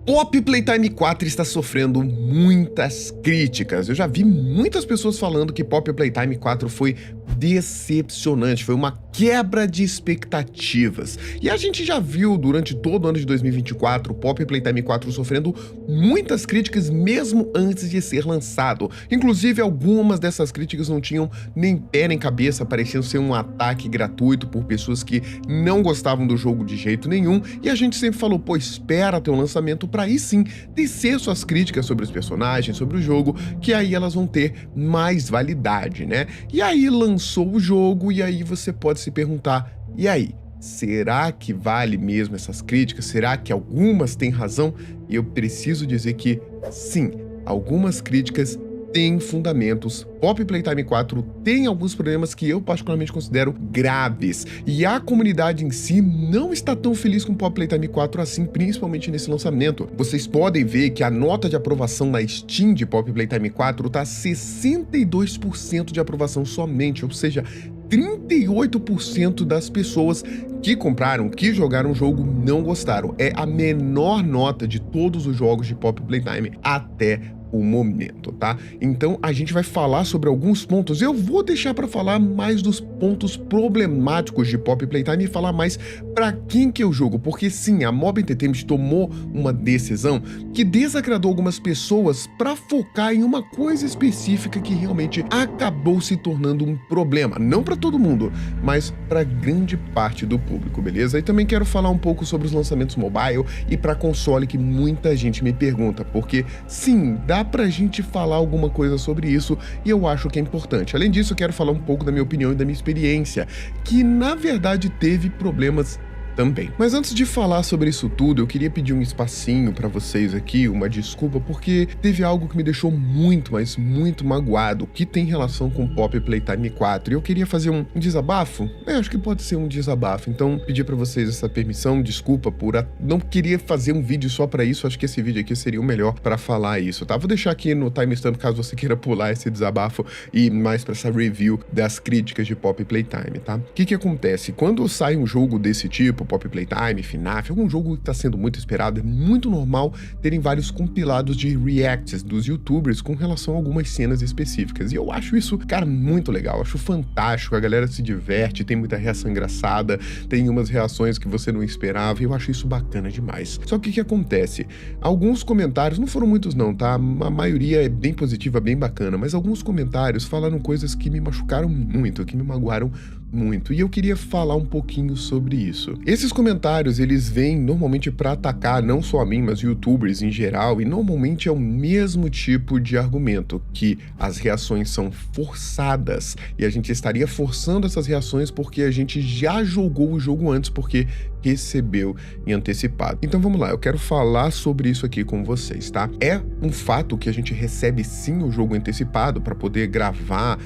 Poppy Playtime 4 está sofrendo muitas críticas. Eu já vi muitas pessoas falando que Poppy Playtime 4 foi decepcionante, foi uma quebra de expectativas. E a gente já viu durante todo o ano de 2024 o Poppy Playtime 4 sofrendo muitas críticas mesmo antes de ser lançado. Inclusive, algumas dessas críticas não tinham nem pé nem cabeça, pareciam ser um ataque gratuito por pessoas que não gostavam do jogo de jeito nenhum. E a gente sempre falou, pô, espera ter um lançamento para aí sim tecer suas críticas sobre os personagens, sobre o jogo, que aí elas vão ter mais validade, né? E aí lançou o jogo e aí você pode se perguntar, e aí? Será que vale mesmo essas críticas? Será que algumas têm razão? E eu preciso dizer que sim, algumas críticas têm fundamentos. Poppy Playtime 4 tem alguns problemas que eu particularmente considero graves. E a comunidade em si não está tão feliz com Poppy Playtime 4 assim, principalmente nesse lançamento. Vocês podem ver que a nota de aprovação na Steam de Poppy Playtime 4 tá 62% de aprovação somente, ou seja, 38% das pessoas que compraram, que jogaram o jogo, não gostaram. É a menor nota de todos os jogos de Poppy Playtime até o momento, tá? Então a gente vai falar sobre alguns pontos. Eu vou deixar para falar mais dos pontos problemáticos de Poppy Playtime e falar mais para quem que é o jogo, porque sim, a Mob Entertainment tomou uma decisão que desagradou algumas pessoas para focar em uma coisa específica que realmente acabou se tornando um problema, não para todo mundo, mas para grande parte do público, beleza? E também quero falar um pouco sobre os lançamentos mobile e para console, que muita gente me pergunta, porque sim, dá pra gente falar alguma coisa sobre isso e eu acho que é importante. Além disso, eu quero falar um pouco da minha opinião e da minha experiência, que na verdade teve problemas também. Mas antes de falar sobre isso tudo, eu queria pedir um espacinho pra vocês aqui, uma desculpa, porque teve algo que me deixou muito, mas muito magoado, que tem relação com Poppy Playtime 4. E eu queria fazer um desabafo? Acho que pode ser um desabafo. Então, pedir pra vocês essa permissão, desculpa não queria fazer um vídeo só pra isso, acho que esse vídeo aqui seria o melhor pra falar isso, tá? Vou deixar aqui no timestamp caso você queira pular esse desabafo e mais pra essa review das críticas de Poppy Playtime, tá? O que acontece? Quando sai um jogo desse tipo, Poppy Playtime, FNAF, algum jogo que está sendo muito esperado, é muito normal terem vários compilados de reacts dos youtubers com relação a algumas cenas específicas. E eu acho isso, cara, muito legal, acho fantástico, a galera se diverte, tem muita reação engraçada, tem umas reações que você não esperava, e eu acho isso bacana demais. Só que o que acontece? Alguns comentários, não foram muitos não, tá? A maioria é bem positiva, bem bacana, mas alguns comentários falaram coisas que me machucaram muito, que me magoaram muito, e eu queria falar um pouquinho sobre isso. Esses comentários, eles vêm normalmente para atacar não só a mim, mas youtubers em geral, e normalmente é o mesmo tipo de argumento, que as reações são forçadas, e a gente estaria forçando essas reações porque a gente já jogou o jogo antes, porque recebeu em antecipado. Então vamos lá, eu quero falar sobre isso aqui com vocês, tá? É um fato que a gente recebe sim o jogo antecipado para poder gravar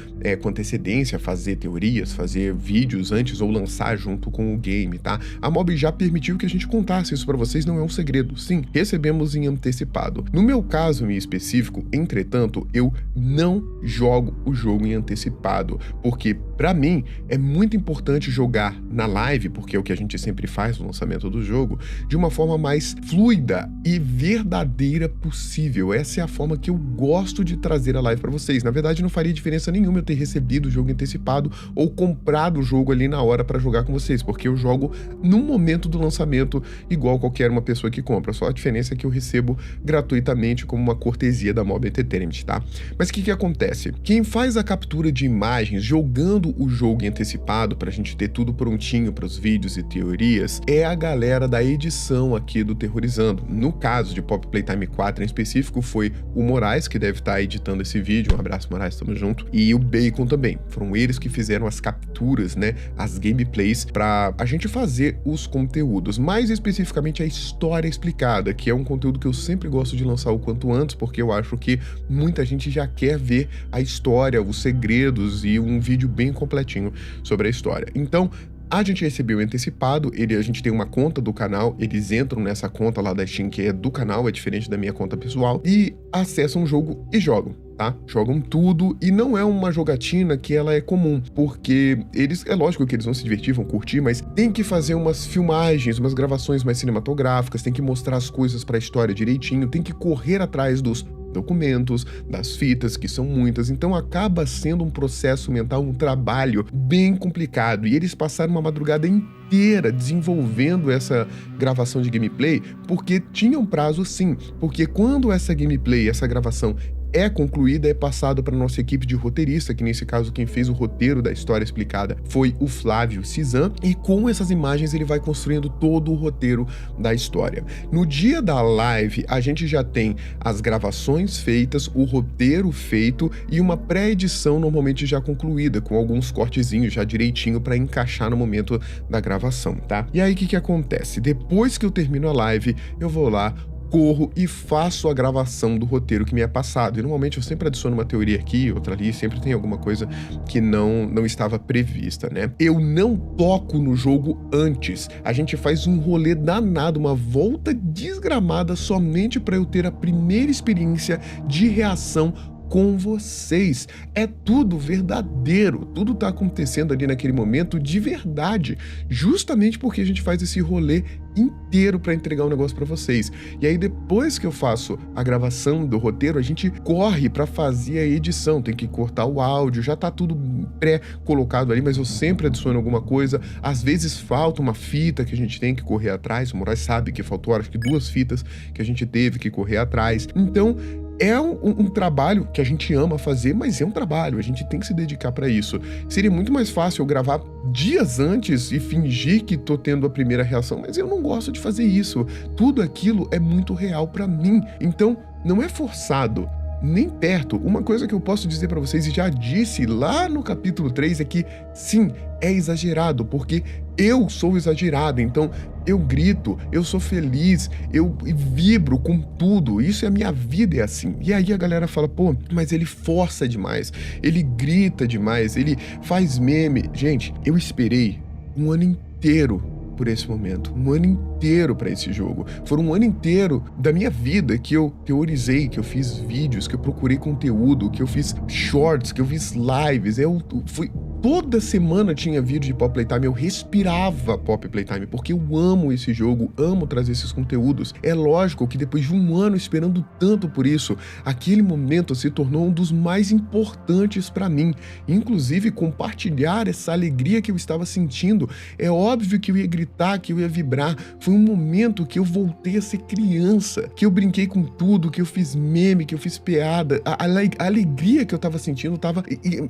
com antecedência, fazer teorias, fazer vídeos antes ou lançar junto com o game, tá? A Mob já permitiu que a gente contasse isso para vocês, não é um segredo. Sim, recebemos em antecipado. No meu caso em específico, entretanto, eu não jogo o jogo em antecipado, porque para mim é muito importante jogar na live, porque é o que a gente sempre faz no lançamento do jogo, de uma forma mais fluida e verdadeira possível. Essa é a forma que eu gosto de trazer a live para vocês. Na verdade, não faria diferença nenhuma eu ter recebido o jogo antecipado ou comprado o jogo ali na hora para jogar com vocês, porque eu jogo no momento do lançamento igual qualquer uma pessoa que compra. Só a diferença é que eu recebo gratuitamente como uma cortesia da Mob Entertainment, tá? Mas o que acontece? Quem faz a captura de imagens jogando o jogo em antecipado pra gente ter tudo prontinho para os vídeos e teorias é a galera da edição aqui do Terrorizando. No caso de Poppy Playtime 4 em específico, foi o Moraes, que deve estar editando esse vídeo. Um abraço, Moraes, tamo junto. E o Bacon também. Foram eles que fizeram as capturas, né? As gameplays pra a gente fazer os conteúdos. Mais especificamente a história explicada, que é um conteúdo que eu sempre gosto de lançar o quanto antes, porque eu acho que muita gente já quer ver a história, os segredos e um vídeo bem completinho sobre a história. Então, A gente recebeu antecipado, a gente tem uma conta do canal, eles entram nessa conta lá da Steam que é do canal, é diferente da minha conta pessoal, e acessam o jogo e jogam. Tá? Jogam tudo e não é uma jogatina que ela é comum, porque é lógico que eles vão se divertir, vão curtir, mas tem que fazer umas filmagens, umas gravações mais cinematográficas, tem que mostrar as coisas pra história direitinho, tem que correr atrás dos documentos, das fitas, que são muitas, então acaba sendo um processo mental, um trabalho bem complicado, e eles passaram uma madrugada inteira desenvolvendo essa gravação de gameplay, porque tinha um prazo sim, porque quando essa gameplay, essa gravação é concluída, é passado para nossa equipe de roteirista, que nesse caso quem fez o roteiro da história explicada foi o Flávio Cizan, e com essas imagens ele vai construindo todo o roteiro da história. No dia da live, a gente já tem as gravações feitas, o roteiro feito e uma pré-edição normalmente já concluída, com alguns cortezinhos já direitinho para encaixar no momento da gravação, tá? E aí o que acontece? Depois que eu termino a live, eu vou lá, corro e faço a gravação do roteiro que me é passado. E normalmente eu sempre adiciono uma teoria aqui, outra ali, sempre tem alguma coisa que não estava prevista, né? Eu não toco no jogo antes. A gente faz um rolê danado, uma volta desgramada somente para eu ter a primeira experiência de reação com vocês. É tudo verdadeiro, tudo tá acontecendo ali naquele momento de verdade, justamente porque a gente faz esse rolê inteiro para entregar um negócio para vocês. E aí depois que eu faço a gravação do roteiro, a gente corre para fazer a edição, tem que cortar o áudio, já tá tudo pré-colocado ali, mas eu sempre adiciono alguma coisa, às vezes falta uma fita que a gente tem que correr atrás, o Moraes sabe que faltou, acho que 2 fitas que a gente teve que correr atrás, então é um trabalho que a gente ama fazer, mas é um trabalho, a gente tem que se dedicar para isso. Seria muito mais fácil eu gravar dias antes e fingir que tô tendo a primeira reação, mas eu não gosto de fazer isso. Tudo aquilo é muito real para mim, então não é forçado, nem perto. Uma coisa que eu posso dizer para vocês, e já disse lá no capítulo 3, é que sim, é exagerado, porque eu sou exagerado, então eu grito, eu sou feliz, eu vibro com tudo, isso é a minha vida, é assim. E aí a galera fala, pô, mas ele força demais, ele grita demais, ele faz meme. Gente, eu esperei um ano inteiro por esse momento, um ano inteiro para esse jogo. Foi um ano inteiro da minha vida que eu teorizei, que eu fiz vídeos, que eu procurei conteúdo, que eu fiz shorts, que eu fiz lives. Toda semana tinha vídeo de Poppy Playtime, eu respirava Poppy Playtime, porque eu amo esse jogo, amo trazer esses conteúdos. É lógico que depois de um ano esperando tanto por isso, aquele momento se tornou um dos mais importantes para mim. Inclusive, compartilhar essa alegria que eu estava sentindo. É óbvio que eu ia gritar, que eu ia vibrar. Foi um momento que eu voltei a ser criança, que eu brinquei com tudo, que eu fiz meme, que eu fiz piada. A alegria que eu estava sentindo estava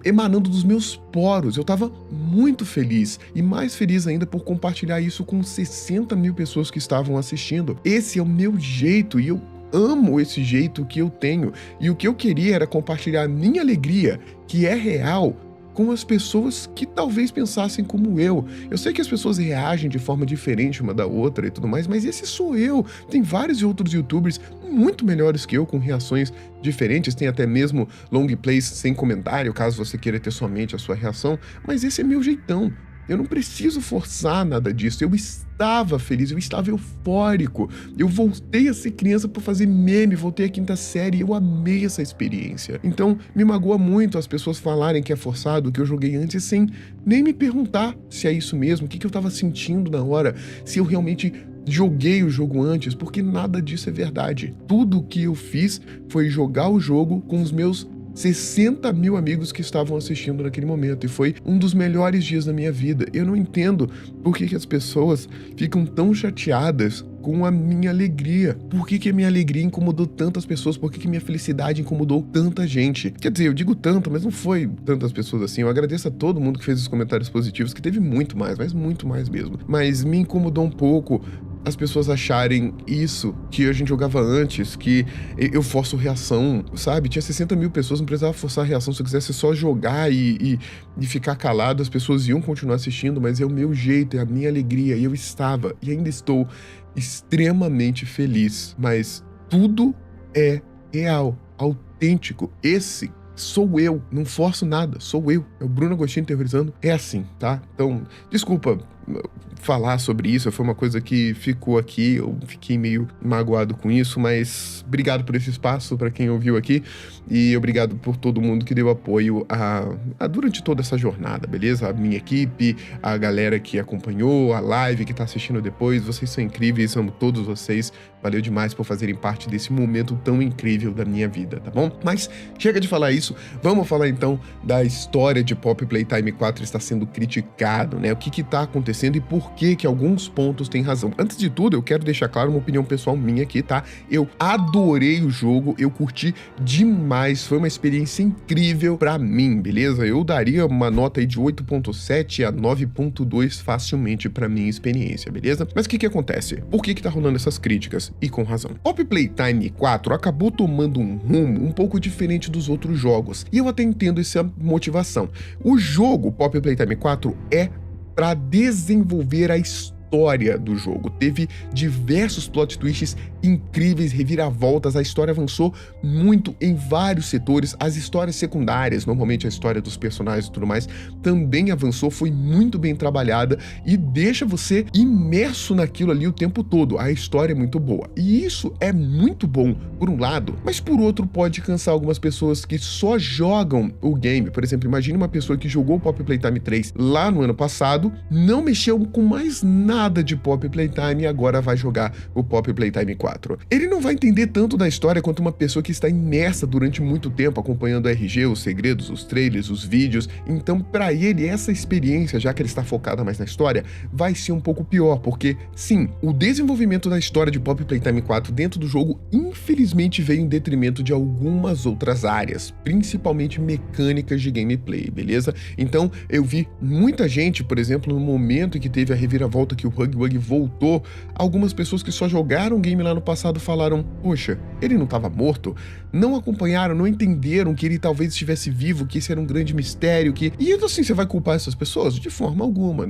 emanando dos meus poros. Eu tava muito feliz, e mais feliz ainda por compartilhar isso com 60 mil pessoas que estavam assistindo. Esse é o meu jeito, e eu amo esse jeito que eu tenho, e o que eu queria era compartilhar a minha alegria, que é real, com as pessoas que talvez pensassem como eu. Eu sei que as pessoas reagem de forma diferente uma da outra e tudo mais, mas esse sou eu. Tem vários outros youtubers muito melhores que eu, com reações diferentes, tem até mesmo long plays sem comentário, caso você queira ter somente a sua reação, mas esse é meu jeitão. Eu não preciso forçar nada disso, eu estava feliz, eu estava eufórico, eu voltei a ser criança para fazer meme, voltei à 5ª série, eu amei essa experiência. Então, me magoa muito as pessoas falarem que é forçado, que eu joguei antes sem nem me perguntar se é isso mesmo, o que eu estava sentindo na hora, se eu realmente joguei o jogo antes, porque nada disso é verdade. Tudo o que eu fiz foi jogar o jogo com os meus 60 mil amigos que estavam assistindo naquele momento, e foi um dos melhores dias da minha vida. Eu não entendo por que as pessoas ficam tão chateadas com a minha alegria. Por que a minha alegria incomodou tantas pessoas? Por que minha felicidade incomodou tanta gente? Quer dizer, eu digo tanto, mas não foi tantas pessoas assim. Eu agradeço a todo mundo que fez os comentários positivos, que teve muito mais, mas muito mais mesmo. Mas me incomodou um pouco as pessoas acharem isso, que a gente jogava antes, que eu forço reação, sabe? Tinha 60 mil pessoas, não precisava forçar a reação. Se eu quisesse só jogar e ficar calado, as pessoas iam continuar assistindo, mas é o meu jeito, é a minha alegria, e eu estava, e ainda estou extremamente feliz. Mas tudo é real, autêntico. Esse sou eu, não forço nada, sou eu. É o Bruno Agostini terrorizando, é assim, tá? Então, desculpa falar sobre isso, foi uma coisa que ficou aqui, eu fiquei meio magoado com isso, mas obrigado por esse espaço para quem ouviu aqui e obrigado por todo mundo que deu apoio durante toda essa jornada, beleza? A minha equipe, a galera que acompanhou, a live que tá assistindo depois, vocês são incríveis, amo todos vocês, valeu demais por fazerem parte desse momento tão incrível da minha vida, tá bom? Mas chega de falar isso, vamos falar então da história de Poppy Playtime 4 está sendo criticado, né? O que tá acontecendo e por que alguns pontos têm razão. Antes de tudo, eu quero deixar claro uma opinião pessoal minha aqui, tá? Eu adorei o jogo, eu curti demais, foi uma experiência incrível pra mim, beleza? Eu daria uma nota aí de 8.7 a 9.2 facilmente pra minha experiência, beleza? Mas o que acontece? Por que tá rolando essas críticas? E com razão. Poppy Playtime 4 acabou tomando um rumo um pouco diferente dos outros jogos, e eu até entendo essa motivação. O jogo Poppy Playtime 4 é para desenvolver a história do jogo. Teve diversos plot twists incríveis, reviravoltas, a história avançou muito em vários setores, as histórias secundárias, normalmente a história dos personagens e tudo mais, também avançou, foi muito bem trabalhada e deixa você imerso naquilo ali o tempo todo. A história é muito boa. E isso é muito bom, por um lado, mas por outro pode cansar algumas pessoas que só jogam o game. Por exemplo, imagine uma pessoa que jogou o Poppy Playtime 3 lá no ano passado, não mexeu com mais nada de Poppy Playtime e agora vai jogar o Poppy Playtime 4. Ele não vai entender tanto da história quanto uma pessoa que está imersa durante muito tempo acompanhando o RG, os segredos, os trailers, os vídeos. Então, para ele, essa experiência, já que ele está focado mais na história, vai ser um pouco pior, porque, sim, o desenvolvimento da história de Poppy Playtime 4 dentro do jogo, infelizmente, veio em detrimento de algumas outras áreas, principalmente mecânicas de gameplay, beleza? Então, eu vi muita gente, por exemplo, no momento em que teve a reviravolta que o Huggy Wuggy voltou, algumas pessoas que só jogaram o game lá no passado falaram, poxa, ele não estava morto? Não acompanharam, não entenderam que ele talvez estivesse vivo, que esse era um grande mistério, que... E assim, você vai culpar essas pessoas? De forma alguma,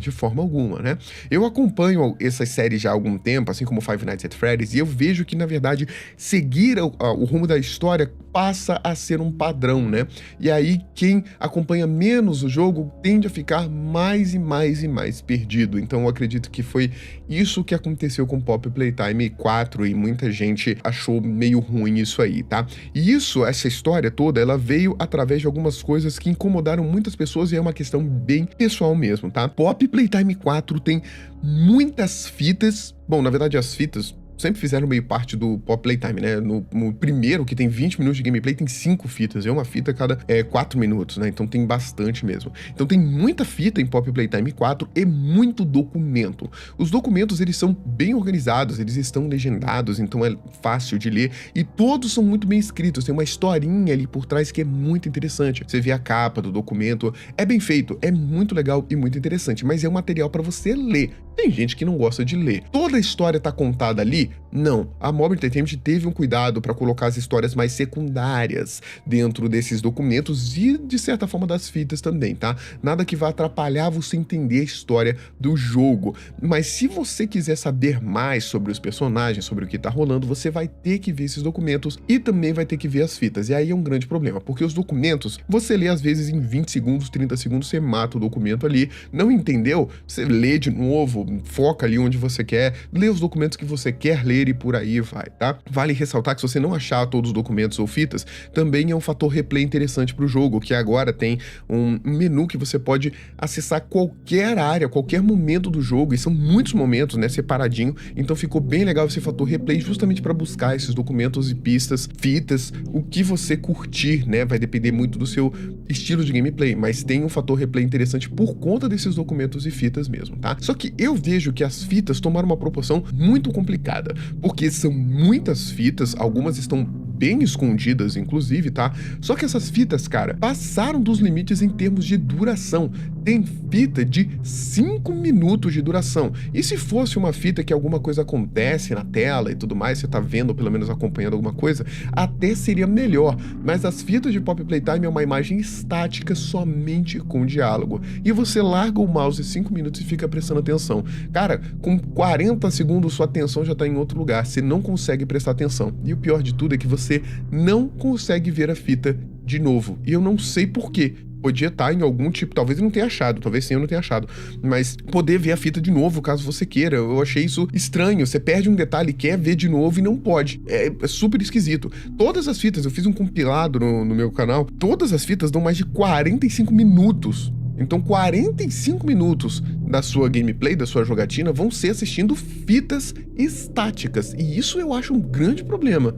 né? Eu acompanho essas séries já há algum tempo, assim como Five Nights at Freddy's, e eu vejo que, na verdade, seguir o rumo da história passa a ser um padrão, né? E aí, quem acompanha menos o jogo tende a ficar mais e mais perdido. Então, eu acredito que foi isso que aconteceu com Poppy Playtime 4 e muita gente achou meio ruim isso aí, tá? E essa história toda, ela veio através de algumas coisas que incomodaram muitas pessoas e é uma questão bem pessoal mesmo, tá? Poppy Playtime 4 tem muitas fitas, bom, na verdade as fitas sempre fizeram meio parte do Poppy Playtime, né? No primeiro, que tem 20 minutos de gameplay, tem 5 fitas, é uma fita a cada 4 minutos, né? Então tem bastante mesmo. Então tem muita fita em Poppy Playtime 4 e muito documento. Os documentos, eles são bem organizados, eles estão legendados, então é fácil de ler e todos são muito bem escritos, tem uma historinha ali por trás que é muito interessante. Você vê a capa do documento, é bem feito, é muito legal e muito interessante, mas é um material para você ler. Tem gente que não gosta de ler. Toda a história tá contada ali? Não. A Mob Entertainment teve um cuidado para colocar as histórias mais secundárias dentro desses documentos e, de certa forma, das fitas também, tá? Nada que vá atrapalhar você entender a história do jogo. Mas se você quiser saber mais sobre os personagens, sobre o que tá rolando, você vai ter que ver esses documentos e também vai ter que ver as fitas. E aí é um grande problema, porque os documentos, você lê às vezes em 20 segundos, 30 segundos, você mata o documento ali. Não entendeu? Você lê de novo, foca ali onde você quer, lê os documentos que você quer ler e por aí vai, tá? Vale ressaltar que se você não achar todos os documentos ou fitas, também é um fator replay interessante pro jogo, que agora tem um menu que você pode acessar qualquer área, qualquer momento do jogo, e são muitos momentos, né, separadinho, então ficou bem legal esse fator replay justamente para buscar esses documentos e pistas, fitas, o que você curtir, né, vai depender muito do seu estilo de gameplay, mas tem um fator replay interessante por conta desses documentos e fitas mesmo, tá? Só que eu vejo que as fitas tomaram uma proporção muito complicada, porque são muitas fitas, algumas estão bem escondidas, inclusive, tá? Só que essas fitas, cara, passaram dos limites em termos de duração. tem fita de 5 minutos de duração. E se fosse uma fita que alguma coisa acontece na tela e tudo mais, você tá vendo, ou pelo menos acompanhando alguma coisa, até seria melhor. Mas as fitas de Poppy Playtime é uma imagem estática somente com diálogo. E você larga o mouse 5 minutos e fica prestando atenção. Cara, com 40 segundos sua atenção já tá em outro lugar, você não consegue prestar atenção. E o pior de tudo é que você não consegue ver a fita de novo. E eu não sei por quê. Podia estar em algum tipo, talvez eu não tenha achado, talvez sim eu não tenha achado, mas poder ver a fita de novo, caso você queira. Eu achei isso estranho, você perde um detalhe, quer ver de novo e não pode. É super esquisito. Todas as fitas, eu fiz um compilado no meu canal, todas as fitas dão mais de 45 minutos. Então 45 minutos da sua gameplay, da sua jogatina, vão ser assistindo fitas estáticas. E isso eu acho um grande problema.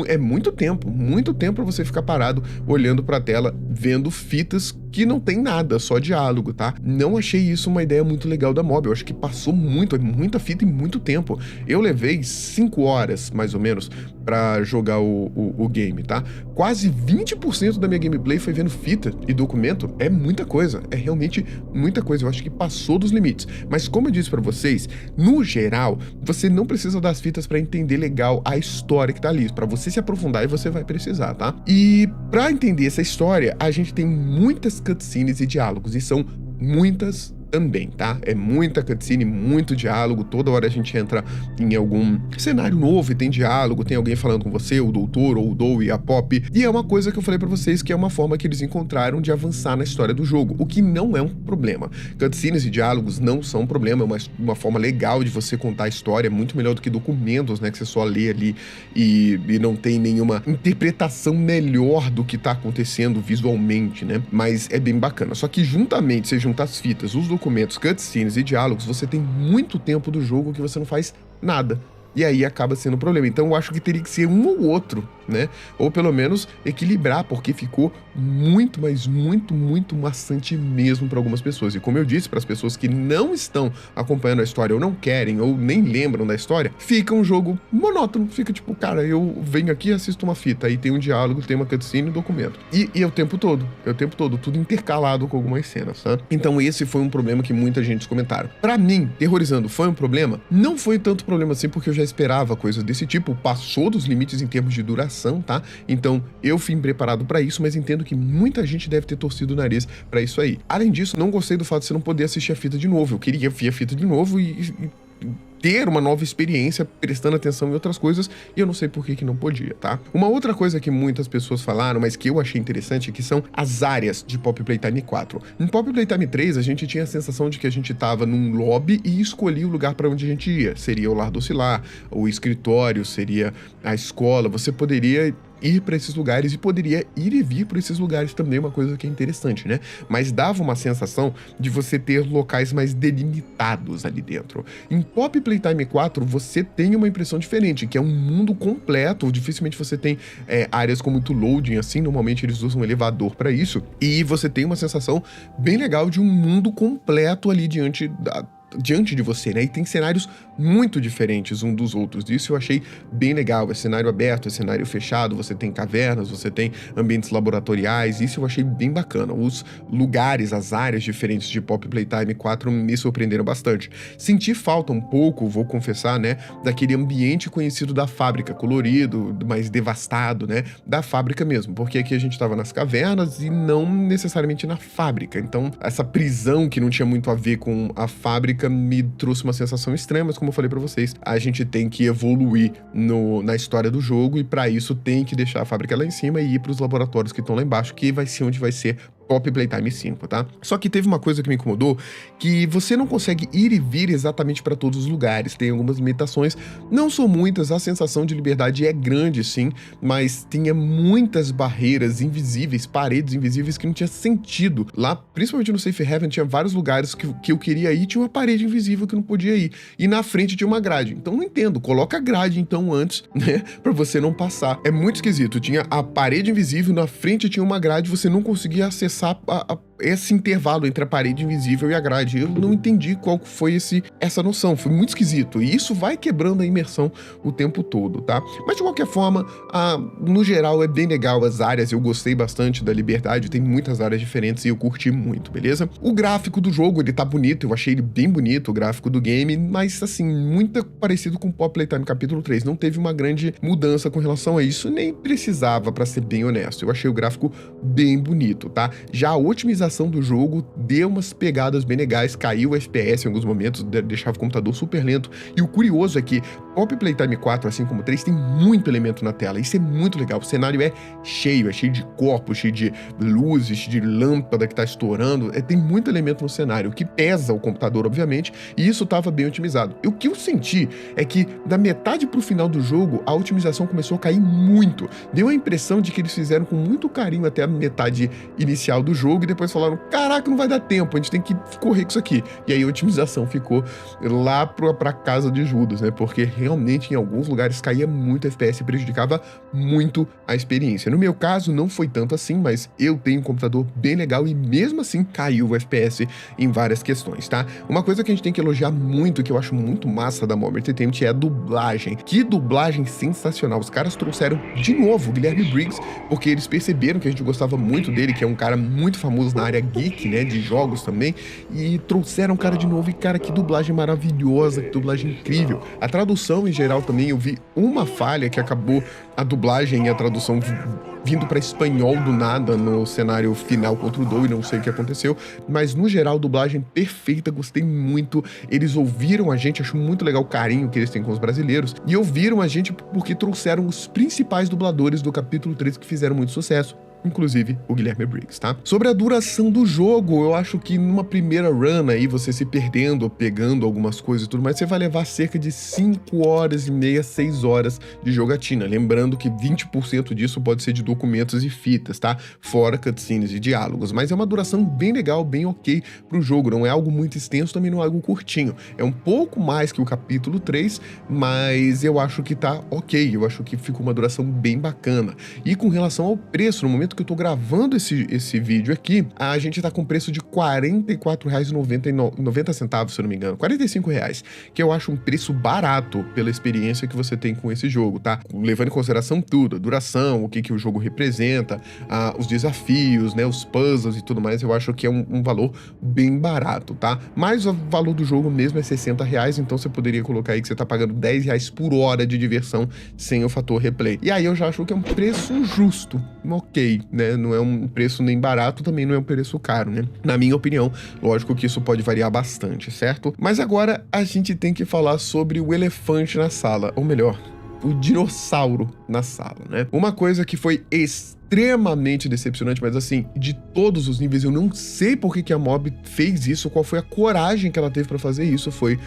É muito tempo pra você ficar parado olhando pra tela, vendo fitas que não tem nada, só diálogo, tá? Não achei isso uma ideia muito legal da Mob. Eu acho que passou muito, é muita fita em muito tempo. Eu levei 5 horas, mais ou menos, pra jogar o game, tá? Quase 20% da minha gameplay foi vendo fita e documento. É muita coisa, é realmente muita coisa. Eu acho que passou dos limites. Mas como eu disse pra vocês, no geral, você não precisa das fitas pra entender legal a história que tá ali. Pra você se aprofundar, você vai precisar, tá? E pra entender essa história, a gente tem muitas cutscenes e diálogos, e são muitas também, tá? É muita cutscene, muito diálogo, toda hora a gente entra em algum cenário novo e tem diálogo, tem alguém falando com você, o doutor, ou o Dou e a Poppy, e é uma coisa que eu falei pra vocês que é uma forma que eles encontraram de avançar na história do jogo, o que não é um problema. Cutscenes e diálogos não são um problema, é uma forma legal de você contar a história, muito melhor do que documentos, né, que você só lê ali e não tem nenhuma interpretação melhor do que tá acontecendo visualmente, né, mas é bem bacana. Só que juntamente, você junta as fitas, os documentos, cutscenes e diálogos, você tem muito tempo do jogo que você não faz nada. E aí acaba sendo um problema. Então eu acho que teria que ser um ou outro, né? Ou pelo menos equilibrar, porque ficou muito, mas muito maçante mesmo para algumas pessoas. E como eu disse, para as pessoas que não estão acompanhando a história, ou não querem, ou nem lembram da história, fica um jogo monótono. Fica tipo, cara, eu venho aqui e assisto uma fita, aí tem um diálogo, tem uma cutscene e um documento. E é o tempo todo, tudo intercalado com algumas cenas, tá? Então esse foi um problema que muita gente comentaram. Para mim, Terrorizando foi um problema? Não foi tanto problema assim, porque eu já esperava coisas desse tipo, passou dos limites em termos de duração, tá? Então eu fui preparado pra isso, mas entendo que muita gente deve ter torcido o nariz pra isso aí. Além disso, não gostei do fato de você não poder assistir a fita de novo. Eu queria ver a fita de novo e ter uma nova experiência, prestando atenção em outras coisas, e eu não sei por que não podia, tá? Uma outra coisa que muitas pessoas falaram, mas que eu achei interessante, que são as áreas de Poppy Playtime 4. Em Poppy Playtime 3, a gente tinha a sensação de que a gente tava num lobby e escolhia o lugar para onde a gente ia. Seria o lar docilar, o escritório, seria a escola. Você poderia ir para esses lugares e poderia ir e vir para esses lugares também, uma coisa que é interessante, né? Mas dava uma sensação de você ter locais mais delimitados ali dentro. Em Poppy Playtime 4, você tem uma impressão diferente, que é um mundo completo. Dificilmente você tem áreas com muito loading, assim, normalmente eles usam um elevador para isso, e você tem uma sensação bem legal de um mundo completo ali diante de você, né? E tem cenários muito diferentes um dos outros. Isso eu achei bem legal. É cenário aberto, é cenário fechado, você tem cavernas, você tem ambientes laboratoriais. Isso eu achei bem bacana. Os lugares, as áreas diferentes de Poppy Playtime 4 me surpreenderam bastante. Senti falta um pouco, vou confessar, né? Daquele ambiente conhecido da fábrica, colorido, mais devastado, né? Da fábrica mesmo, porque aqui a gente tava nas cavernas e não necessariamente na fábrica. Então, essa prisão que não tinha muito a ver com a fábrica me trouxe uma sensação estranha, mas como eu falei pra vocês, a gente tem que evoluir na história do jogo, e pra isso tem que deixar a fábrica lá em cima e ir pros laboratórios que estão lá embaixo, que vai ser onde vai ser Poppy Playtime 5, tá? Só que teve uma coisa que me incomodou, que você não consegue ir e vir exatamente para todos os lugares, tem algumas limitações, não são muitas, a sensação de liberdade é grande sim, mas tinha muitas barreiras invisíveis, paredes invisíveis que não tinha sentido. Lá, principalmente no Safe Haven, tinha vários lugares que eu queria ir, tinha uma parede invisível que eu não podia ir, e na frente tinha uma grade. Então não entendo, coloca a grade então antes, né, pra você não passar. É muito esquisito, tinha a parede invisível, na frente tinha uma grade, você não conseguia acessar esse intervalo entre a parede invisível e a grade. Eu não entendi qual foi essa noção, foi muito esquisito, e isso vai quebrando a imersão o tempo todo, tá? Mas de qualquer forma, no geral é bem legal as áreas, eu gostei bastante da liberdade, tem muitas áreas diferentes e eu curti muito, beleza? O gráfico do jogo, ele tá bonito, eu achei ele bem bonito, o gráfico do game, mas assim, muito parecido com Poppy Playtime capítulo 3, não teve uma grande mudança com relação a isso, nem precisava, pra ser bem honesto, eu achei o gráfico bem bonito, tá? Já a otimização do jogo deu umas pegadas bem legais, caiu o FPS em alguns momentos, deixava o computador super lento, e o curioso é que Poppy Playtime 4, assim como 3, tem muito elemento na tela, isso é muito legal, o cenário é cheio de corpos, cheio de luzes, de lâmpada que tá estourando, tem muito elemento no cenário, o que pesa o computador, obviamente, e isso tava bem otimizado. E o que eu senti é que da metade pro final do jogo, a otimização começou a cair muito, deu a impressão de que eles fizeram com muito carinho até a metade inicial do jogo, e depois falaram, caraca, não vai dar tempo, a gente tem que correr com isso aqui, e aí a otimização ficou lá pra casa de Judas, né, porque realmente em alguns lugares caía muito FPS e prejudicava muito a experiência. No meu caso não foi tanto assim, mas eu tenho um computador bem legal e mesmo assim caiu o FPS em várias questões, tá? Uma coisa que a gente tem que elogiar muito, que eu acho muito massa da Mobile Entertainment, é a dublagem. Que dublagem sensacional. Os caras trouxeram de novo o Guilherme Briggs, porque eles perceberam que a gente gostava muito dele, que é um cara muito famoso na área geek, né, de jogos também, e trouxeram o cara de novo, e cara, que dublagem maravilhosa, que dublagem incrível. A tradução em geral também, eu vi uma falha que acabou a dublagem e a tradução vindo para espanhol do nada no cenário final contra o Doe, não sei o que aconteceu, mas no geral, dublagem perfeita, gostei muito, eles ouviram a gente, acho muito legal o carinho que eles têm com os brasileiros, e ouviram a gente porque trouxeram os principais dubladores do capítulo 3 que fizeram muito sucesso, inclusive o Guilherme Briggs, tá? Sobre a duração do jogo, eu acho que numa primeira run aí, você se perdendo, pegando algumas coisas e tudo mais, você vai levar cerca de 5 horas e meia, 6 horas de jogatina. Lembrando que 20% disso pode ser de documentos e fitas, tá? Fora cutscenes e diálogos. Mas é uma duração bem legal, bem ok pro jogo. Não é algo muito extenso, também não é algo curtinho. É um pouco mais que o capítulo 3, mas eu acho que tá ok. Eu acho que ficou uma duração bem bacana. E com relação ao preço, no momento que eu tô gravando esse vídeo aqui, a gente tá com preço de R$ 44,90, se eu não me engano, R$ 45, que eu acho um preço barato pela experiência que você tem com esse jogo, tá? Levando em consideração tudo, a duração, o que o jogo representa, os desafios, né, os puzzles e tudo mais, eu acho que é um valor bem barato, tá? Mas o valor do jogo mesmo é R$ 60, então você poderia colocar aí que você tá pagando R$ 10 por hora de diversão sem o fator replay. E aí eu já acho que é um preço justo, ok, né? Não é um preço nem barato, também não é um preço caro, né? Na minha opinião, lógico que isso pode variar bastante, certo? Mas agora a gente tem que falar sobre o elefante na sala, ou melhor, o dinossauro na sala, né? Uma coisa que foi extremamente decepcionante, mas assim, de todos os níveis, eu não sei por que a Mob fez isso, qual foi a coragem que ela teve pra fazer isso, foi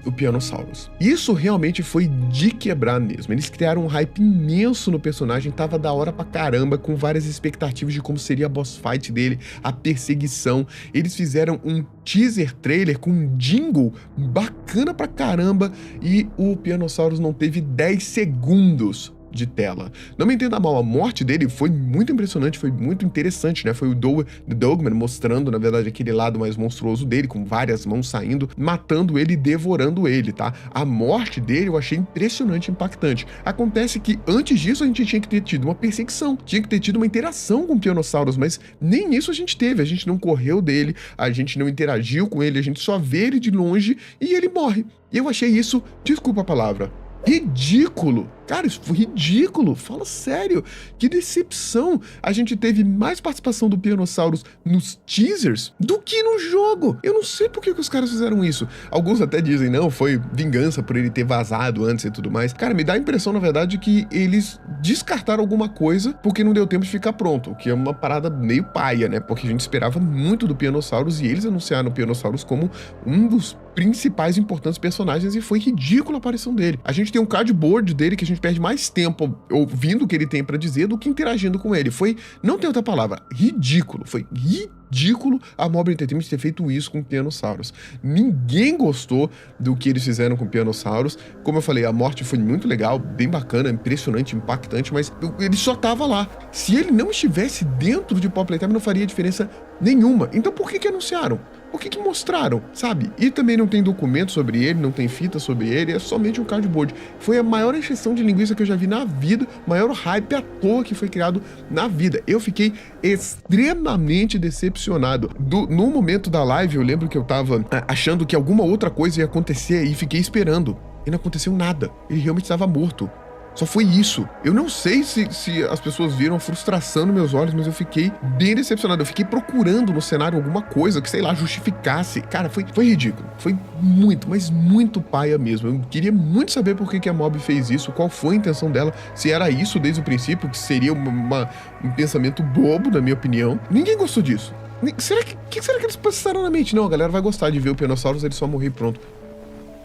o Pianosaurus. Isso realmente foi de quebrar mesmo. Eles criaram um hype imenso no personagem, tava da hora pra caramba, com várias expectativas de como seria a boss fight dele, a perseguição. Eles fizeram um teaser trailer com um jingle bacana pra caramba e o Pianosaurus não teve 10 segundos de tela. Não me entenda mal, a morte dele foi muito impressionante, foi muito interessante, né? Foi o Dogman mostrando, na verdade, aquele lado mais monstruoso dele, com várias mãos saindo, matando ele e devorando ele, tá? A morte dele eu achei impressionante, impactante. Acontece que antes disso a gente tinha que ter tido uma perseguição, tinha que ter tido uma interação com o Pianosaurus, mas nem isso a gente teve, a gente não correu dele, a gente não interagiu com ele, a gente só vê ele de longe e ele morre. E eu achei isso, desculpa a palavra, ridículo. Cara, isso foi ridículo, fala sério, que decepção. A gente teve mais participação do Pianosaurus nos teasers do que no jogo. Eu não sei por que os caras fizeram isso. Alguns até dizem, não, foi vingança por ele ter vazado antes e tudo mais. Cara, me dá a impressão, na verdade, que eles descartaram alguma coisa porque não deu tempo de ficar pronto, que é uma parada meio paia, né? Porque a gente esperava muito do Pianosaurus e eles anunciaram o Pianosaurus como um dos principais importantes personagens e foi ridícula a aparição dele. A gente tem um cardboard dele que a gente gente perde mais tempo ouvindo o que ele tem pra dizer do que interagindo com ele. Foi, não tem outra palavra, ridículo. Foi ridículo a Mobile Entertainment ter feito isso com o Pianosaurus. Ninguém gostou do que eles fizeram com o Pianosaurus. Como eu falei, a morte foi muito legal, bem bacana, impressionante, impactante, mas ele só tava lá. Se ele não estivesse dentro de Pop Playtime, não faria diferença nenhuma. Então por que anunciaram? Por que mostraram, sabe? E também não tem documento sobre ele, não tem fita sobre ele, é somente um cardboard. Foi a maior encheção de linguiça que eu já vi na vida, maior hype à toa que foi criado na vida. Eu fiquei extremamente decepcionado. No momento da live, eu lembro que eu tava achando que alguma outra coisa ia acontecer e fiquei esperando. E não aconteceu nada. Ele realmente estava morto. Só foi isso. Eu não sei se as pessoas viram a frustração nos meus olhos, mas eu fiquei bem decepcionado. Eu fiquei procurando no cenário alguma coisa que, sei lá, justificasse. Cara, foi ridículo. Foi muito, mas muito paia mesmo. Eu queria muito saber por que a Mob fez isso, qual foi a intenção dela, se era isso desde o princípio, que seria um pensamento bobo, na minha opinião. Ninguém gostou disso. Será que eles passaram na mente? Não, a galera vai gostar de ver o Pianosaurus, ele só morrer pronto.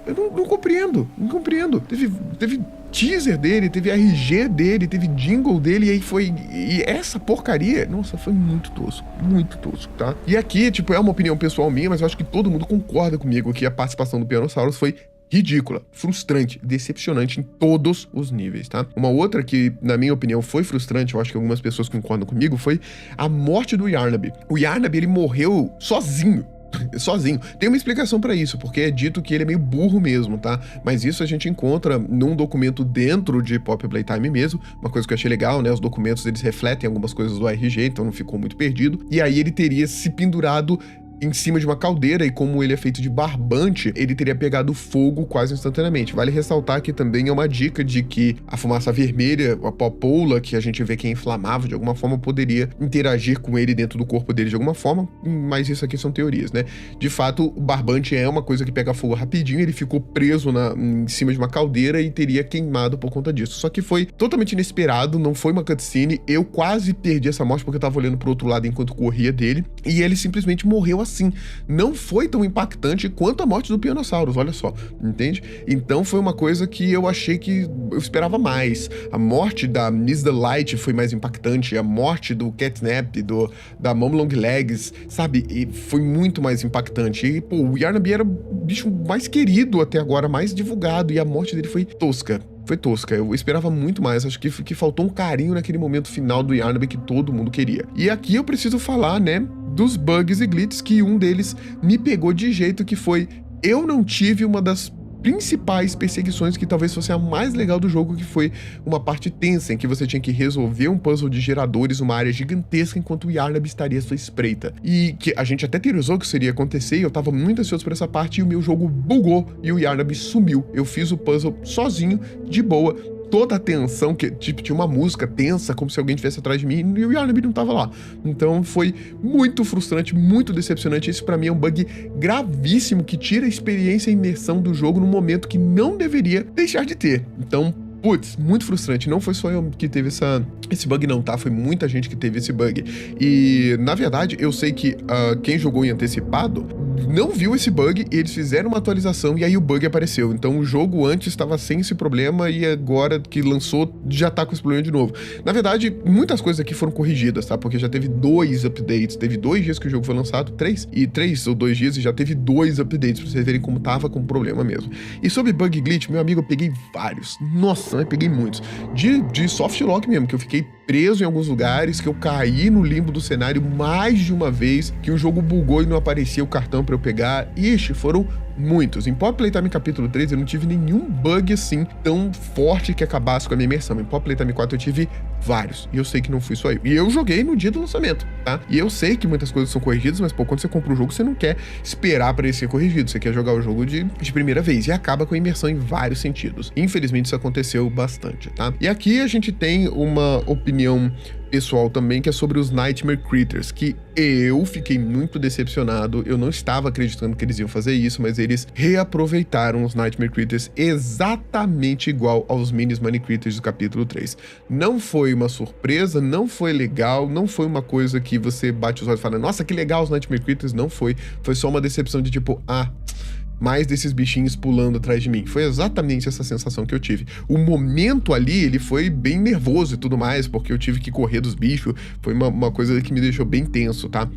Eu não compreendo. Teve teaser dele, teve RG dele, teve jingle dele, e aí e essa porcaria, nossa, foi muito tosco, tá? E aqui, tipo, é uma opinião pessoal minha, mas eu acho que todo mundo concorda comigo que a participação do Pianosaurus foi ridícula, frustrante, decepcionante em todos os níveis, tá? Uma outra que, na minha opinião, foi frustrante, eu acho que algumas pessoas concordam comigo, foi a morte do Yarnaby. O Yarnaby, ele morreu sozinho. Tem uma explicação pra isso, porque é dito que ele é meio burro mesmo, tá? Mas isso a gente encontra num documento dentro de Pop Playtime mesmo, uma coisa que eu achei legal, né? Os documentos, eles refletem algumas coisas do RG, então não ficou muito perdido. E aí ele teria se pendurado em cima de uma caldeira, e como ele é feito de barbante, ele teria pegado fogo quase instantaneamente. Vale ressaltar que também é uma dica de que a fumaça vermelha, a popola, que a gente vê que é inflamável de alguma forma, poderia interagir com ele dentro do corpo dele de alguma forma, mas isso aqui são teorias, né? De fato, o barbante é uma coisa que pega fogo rapidinho, ele ficou preso em cima de uma caldeira e teria queimado por conta disso. Só que foi totalmente inesperado, não foi uma cutscene, eu quase perdi essa morte porque eu tava olhando pro outro lado enquanto corria dele, e ele simplesmente morreu assim. Não foi tão impactante quanto a morte do Pianosaurus, olha só, entende? Então foi uma coisa que eu achei que eu esperava mais. A morte da Miss Delight foi mais impactante, a morte do Catnap, da Mom Long Legs, sabe? E foi muito mais impactante. E, pô, o Yarnaby era o bicho mais querido até agora, mais divulgado, e a morte dele foi tosca. Foi tosca, eu esperava muito mais, acho que faltou um carinho naquele momento final do Yarnaby que todo mundo queria. E aqui eu preciso falar, né, dos bugs e glitches, que um deles me pegou de jeito, que foi, eu não tive uma das principais perseguições que talvez fosse a mais legal do jogo, que foi uma parte tensa, em que você tinha que resolver um puzzle de geradores numa área gigantesca enquanto o Yarnaby estaria à sua espreita. E que a gente até teorizou que isso iria acontecer, e eu tava muito ansioso por essa parte, e o meu jogo bugou, e o Yarnaby sumiu. Eu fiz o puzzle sozinho, de boa, toda a tensão, que tipo, tinha uma música tensa, como se alguém estivesse atrás de mim, e o Yarnaby não tava lá. Então foi muito frustrante, muito decepcionante. Isso pra mim é um bug gravíssimo, que tira a experiência e imersão do jogo num momento que não deveria deixar de ter. Então, putz, muito frustrante. Não foi só eu que teve esse bug não, tá? Foi muita gente que teve esse bug. E, na verdade, eu sei que quem jogou em antecipado não viu esse bug, e eles fizeram uma atualização e aí o bug apareceu. Então o jogo antes estava sem esse problema e agora que lançou já tá com esse problema de novo. Na verdade, muitas coisas aqui foram corrigidas, tá? Porque já teve 2 updates, teve 2 dias que o jogo foi lançado, 3 ou 2 dias, e já teve 2 updates pra vocês verem como tava com problema mesmo. E sobre bug glitch, meu amigo, eu peguei vários. Nossa, eu peguei muitos. De soft lock mesmo, que eu fiquei preso em alguns lugares, que eu caí no limbo do cenário mais de uma vez, que o jogo bugou e não aparecia o cartão pra eu pegar. Ixi, foram muitos. Em Pop Playtime capítulo 3 eu não tive nenhum bug assim tão forte que acabasse com a minha imersão. Em Pop Playtime 4 eu tive vários, e eu sei que não fui só eu. E eu joguei no dia do lançamento, tá? E eu sei que muitas coisas são corrigidas, mas pô, quando você compra um jogo, você não quer esperar pra ele ser corrigido, você quer jogar o jogo de primeira vez, e acaba com a imersão em vários sentidos. Infelizmente isso aconteceu bastante, tá? E aqui a gente tem uma opinião pessoal também, que é sobre os Nightmare Critters, que eu fiquei muito decepcionado. Eu não estava acreditando que eles iam fazer isso, mas eles reaproveitaram os Nightmare Critters exatamente igual aos Mini Money Critters do capítulo 3. Não foi uma surpresa, não foi legal, não foi uma coisa que você bate os olhos e fala, nossa, que legal os Nightmare Critters, não foi. Foi só uma decepção de tipo, mais desses bichinhos pulando atrás de mim. Foi exatamente essa sensação que eu tive. O momento ali, ele foi bem nervoso e tudo mais, porque eu tive que correr dos bichos. Foi uma coisa que me deixou bem tenso, tá?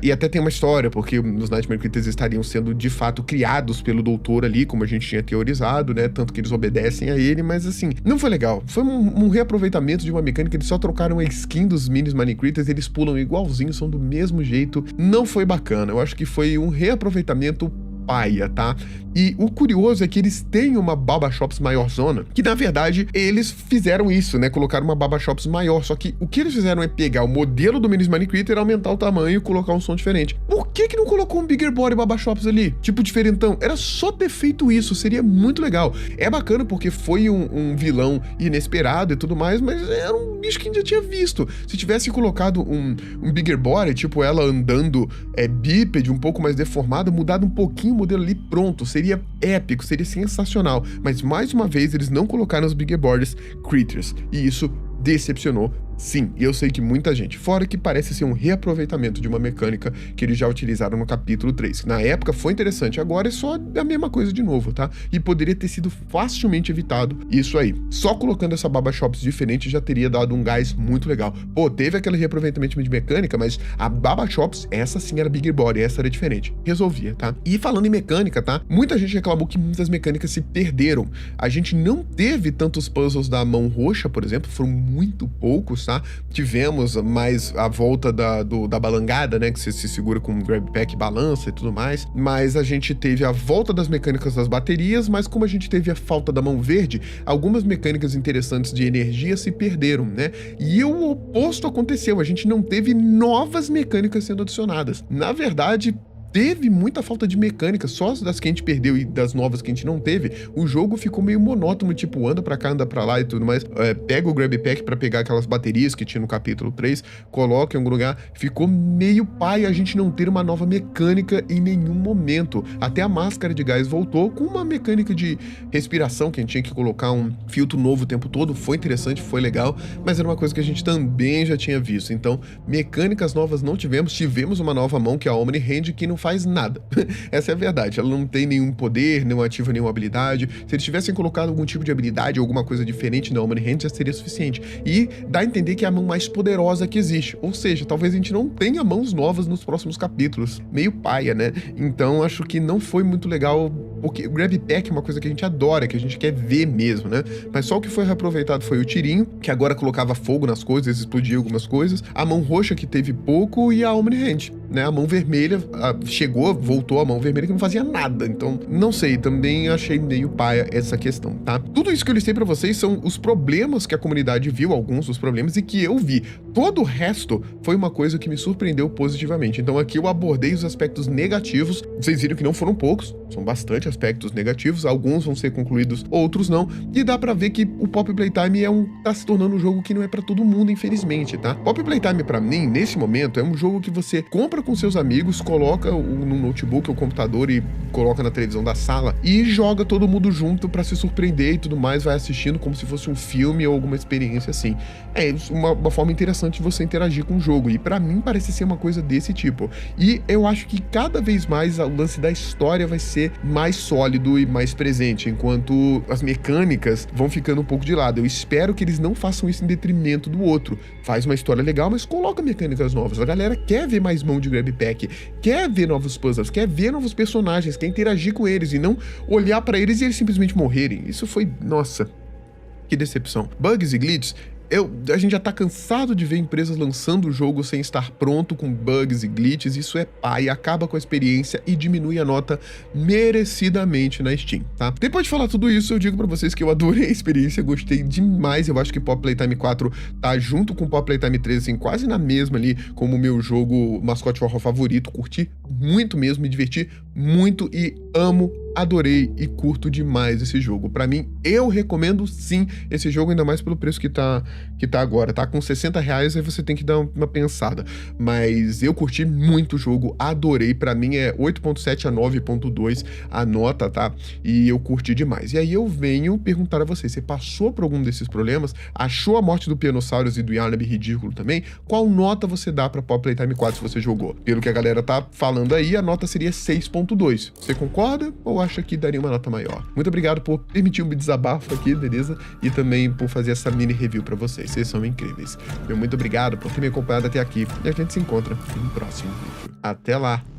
E até tem uma história, porque os Nightmare Critters estariam sendo, de fato, criados pelo doutor ali, como a gente tinha teorizado, né? Tanto que eles obedecem a ele, mas assim, não foi legal. Foi um reaproveitamento de uma mecânica, eles só trocaram a skin dos Minis Mini Critters, eles pulam igualzinho, são do mesmo jeito. Não foi bacana. Eu acho que foi um reaproveitamento paia, tá? E o curioso é que eles têm uma Baba Shops maior zona, que na verdade eles fizeram isso, né? Colocaram uma Baba Shops maior, só que o que eles fizeram é pegar o modelo do Minis Mini Critter, aumentar o tamanho e colocar um som diferente. Por que não colocou um Bigger Body Baba Shops ali? Tipo, diferentão. Era só ter feito isso, seria muito legal. É bacana porque foi um vilão inesperado e tudo mais, mas era um bicho que a gente já tinha visto. Se tivesse colocado um Bigger Body, tipo ela andando bípede, um pouco mais deformada, mudado um pouquinho o modelo ali, pronto, seria épico, seria sensacional. Mas mais uma vez eles não colocaram os Bigger Bodies Critters, e isso decepcionou. Sim, e eu sei que muita gente, fora que parece ser um reaproveitamento de uma mecânica que eles já utilizaram no capítulo 3, que na época foi interessante, agora é só a mesma coisa de novo, tá? E poderia ter sido facilmente evitado isso aí. Só colocando essa Baba Shops diferente já teria dado um gás muito legal. Pô, teve aquele reaproveitamento de mecânica, mas a Baba Shops, essa sim era Bigger Body, essa era diferente. Resolvia, tá? E falando em mecânica, tá? Muita gente reclamou que muitas mecânicas se perderam. A gente não teve tantos puzzles da mão roxa, por exemplo, foram muito poucos, tá? Tivemos mais a volta da balangada, né? Que você se segura com um grab pack, balança e tudo mais. Mas a gente teve a volta das mecânicas das baterias, mas como a gente teve a falta da mão verde, algumas mecânicas interessantes de energia se perderam, né? E o oposto aconteceu, a gente não teve novas mecânicas sendo adicionadas. Na verdade, teve muita falta de mecânica, só das que a gente perdeu e das novas que a gente não teve, o jogo ficou meio monótono, tipo, anda pra cá, anda pra lá e tudo mais, pega o grab pack pra pegar aquelas baterias que tinha no capítulo 3, coloca em algum lugar, ficou meio pai a gente não ter uma nova mecânica em nenhum momento. Até a máscara de gás voltou com uma mecânica de respiração, que a gente tinha que colocar um filtro novo o tempo todo, foi interessante, foi legal, mas era uma coisa que a gente também já tinha visto. Então, mecânicas novas não tivemos uma nova mão, que é a Omni Hand, que não faz nada. Essa é a verdade. Ela não tem nenhum poder, não ativa nenhuma habilidade. Se eles tivessem colocado algum tipo de habilidade, alguma coisa diferente na Omni Hand, já seria suficiente. E dá a entender que é a mão mais poderosa que existe. Ou seja, talvez a gente não tenha mãos novas nos próximos capítulos. Meio paia, né? Então, acho que não foi muito legal, porque o Grab Pack é uma coisa que a gente adora, que a gente quer ver mesmo, né? Mas só o que foi reaproveitado foi o tirinho, que agora colocava fogo nas coisas, explodia algumas coisas. A mão roxa, que teve pouco, e a Omni Hand, né? A mão vermelha voltou a mão vermelha que não fazia nada. Então, não sei, também achei meio paia essa questão, tá? Tudo isso que eu listei pra vocês são os problemas que a comunidade viu, alguns dos problemas, e que eu vi. Todo o resto foi uma coisa que me surpreendeu positivamente. Então aqui eu abordei os aspectos negativos. Vocês viram que não foram poucos, são bastante aspectos negativos, alguns vão ser concluídos, outros não, e dá pra ver que o Poppy Playtime tá se tornando um jogo que não é pra todo mundo, infelizmente, tá? Poppy Playtime, pra mim, nesse momento, é um jogo que você compra com seus amigos, coloca no notebook ou computador e coloca na televisão da sala e joga todo mundo junto pra se surpreender e tudo mais, vai assistindo como se fosse um filme ou alguma experiência assim. É uma forma interessante de você interagir com o jogo, e pra mim parece ser uma coisa desse tipo. E eu acho que cada vez mais o lance da história vai ser mais sólido e mais presente, enquanto as mecânicas vão ficando um pouco de lado. Eu espero que eles não façam isso em detrimento do outro. Faz uma história legal, mas coloca mecânicas novas. A galera quer ver mais mão de grab pack, quer ver novos puzzles, quer ver novos personagens, quer interagir com eles e não olhar pra eles e eles simplesmente morrerem. Isso foi, nossa, que decepção. Bugs e glitches, a gente já tá cansado de ver empresas lançando o jogo sem estar pronto, com bugs e glitches. Isso é pai, acaba com a experiência e diminui a nota merecidamente na Steam, tá? Depois de falar tudo isso, eu digo pra vocês que eu adorei a experiência, gostei demais. Eu acho que Poppy Playtime 4 tá junto com Poppy Playtime 3, assim, quase na mesma ali, como o meu jogo mascote horror favorito. Curti muito mesmo, me diverti muito e amo, adorei e curto demais esse jogo. Pra mim, eu recomendo sim esse jogo, ainda mais pelo preço que tá agora, tá? Com R$60, aí você tem que dar uma pensada. Mas eu curti muito o jogo, adorei. Pra mim é 8.7 a 9.2 a nota, tá? E eu curti demais. E aí eu venho perguntar a você passou por algum desses problemas? Achou a morte do Pianosaurus e do Yarnaby ridículo também? Qual nota você dá pra Poppy Playtime 4 se você jogou? Pelo que a galera tá falando aí, a nota seria 6.2. Você concorda ou acho que daria uma nota maior. Muito obrigado por permitir um desabafo aqui, beleza? E também por fazer essa mini review pra vocês. Vocês são incríveis. Muito obrigado por ter me acompanhado até aqui. E a gente se encontra no próximo vídeo. Até lá!